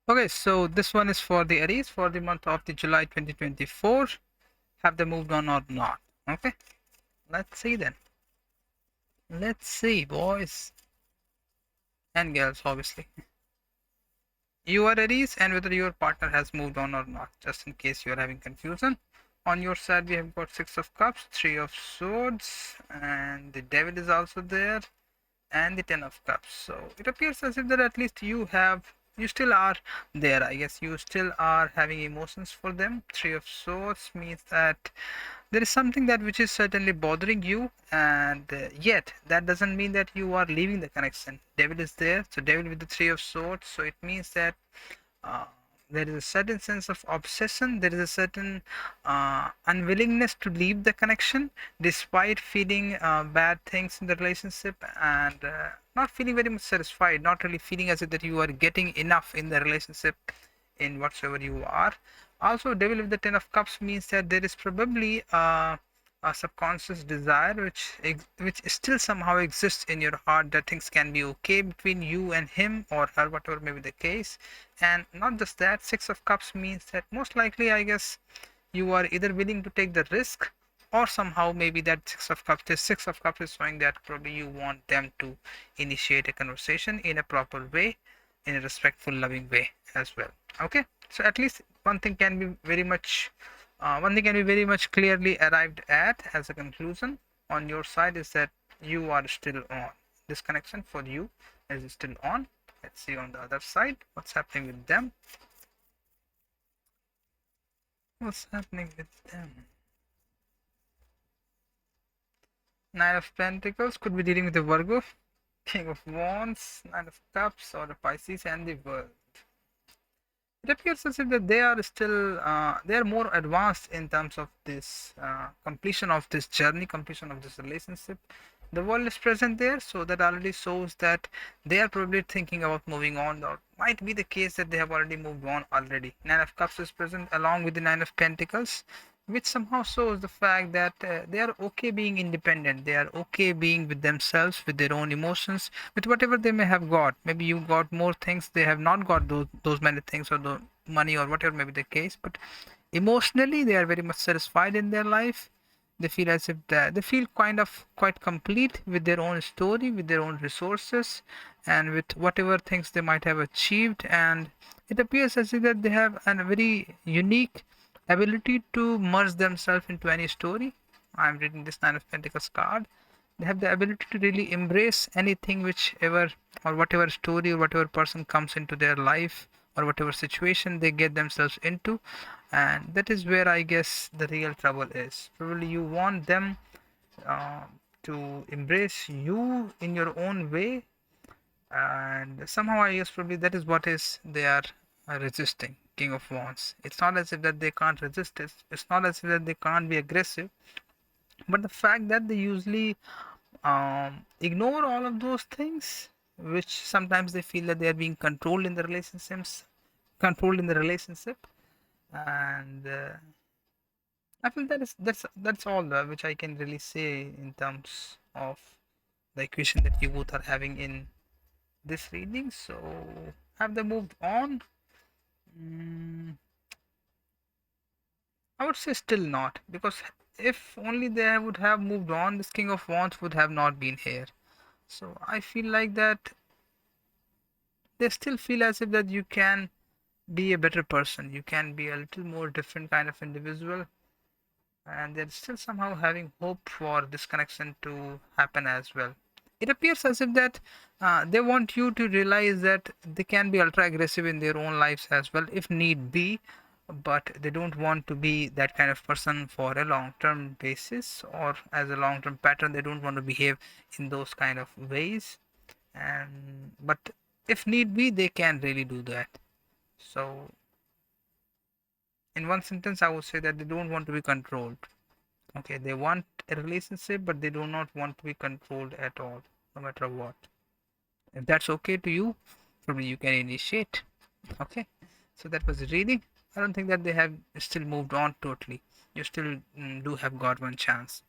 Okay, so this one is for the Aries for the month of the July 2024. Have they moved on or not? Okay, let's see then. Let's see, boys and girls, obviously. You are Aries, and whether your partner has moved on or not, just in case you are having confusion. On your side, we have got Six of Cups, Three of Swords, and the Devil is also there, and the Ten of Cups. So it appears as if that at least you still are there. I guess you still are having emotions for them. Three of Swords means that there is something that which is certainly bothering you, and yet that doesn't mean that you are leaving the connection. Devil is there, so Devil with the Three of Swords, so it means that uh, there is a certain sense of obsession, there is a certain unwillingness to leave the connection despite feeling bad things in the relationship, and not feeling very much satisfied, not really feeling as if that you are getting enough in the relationship in whatsoever you are. Also, Devil with the Ten of Cups means that there is probably a subconscious desire which still somehow exists in your heart, that things can be okay between you and him or her, whatever may be the case. And not just that, Six of Cups means that most likely, I guess, you are either willing to take the risk, or somehow maybe that Six of Cups is showing that probably you want them to initiate a conversation in a proper way, in a respectful, loving way as well. Okay, so at least one thing can be very much clearly arrived at as a conclusion on your side is that you are still on. This connection for you is still on. Let's see on the other side what's happening with them. What's happening with them? Nine of Pentacles could be dealing with the Virgo, King of Wands, Nine of Cups, or the Pisces, and the World. It appears as if that they are still they are more advanced in terms of this completion of this journey, completion of this relationship. The world is present there, so that already shows that they are probably thinking about moving on, or might be the case that they have already moved on already. Nine of Cups is present along with the Nine of Pentacles, which somehow shows the fact that they are okay being independent, they are okay being with themselves, with their own emotions, with whatever they may have got. Maybe you got more things, they have not got those many things, or the money, or whatever may be the case, but emotionally they are very much satisfied in their life. They feel as if they feel kind of quite complete with their own story, with their own resources, and with whatever things they might have achieved. And it appears as if that they have a very unique ability to merge themselves into any story. I'm reading this Nine of Pentacles card. They have the ability to really embrace anything, whichever or whatever story or whatever person comes into their life, or whatever situation they get themselves into. And that is where I guess the real trouble is. Probably you want them uh, to embrace you in your own way, and somehow I guess probably that is what is they are resisting. King of Wands, it's not as if that they can't resist it, it's not as if that they can't be aggressive, but the fact that they usually ignore all of those things, which sometimes they feel that they are being controlled in the relationship. And I feel that is that's all which I can really say in terms of the equation that you both are having in this reading. So have they moved on? mm, I would say still not, because if only they would have moved on, this King of Wands would have not been here. So I feel like that they still feel as if that you can be a better person, you can be a little more different kind of individual, and they're still somehow having hope for this connection to happen as well. It appears as if that they want you to realize that they can be ultra aggressive in their own lives as well if need be, but they don't want to be that kind of person for a long term basis, or as a long term pattern. They don't want to behave in those kind of ways, and but if need be they can really do that. So in one sentence I would say that they don't want to be controlled. Okay, they want a relationship, but they do not want to be controlled at all, no matter what. If that's okay to you, probably you can initiate. Okay, so that was the reading. I don't think that they have still moved on totally. You still do have got one chance.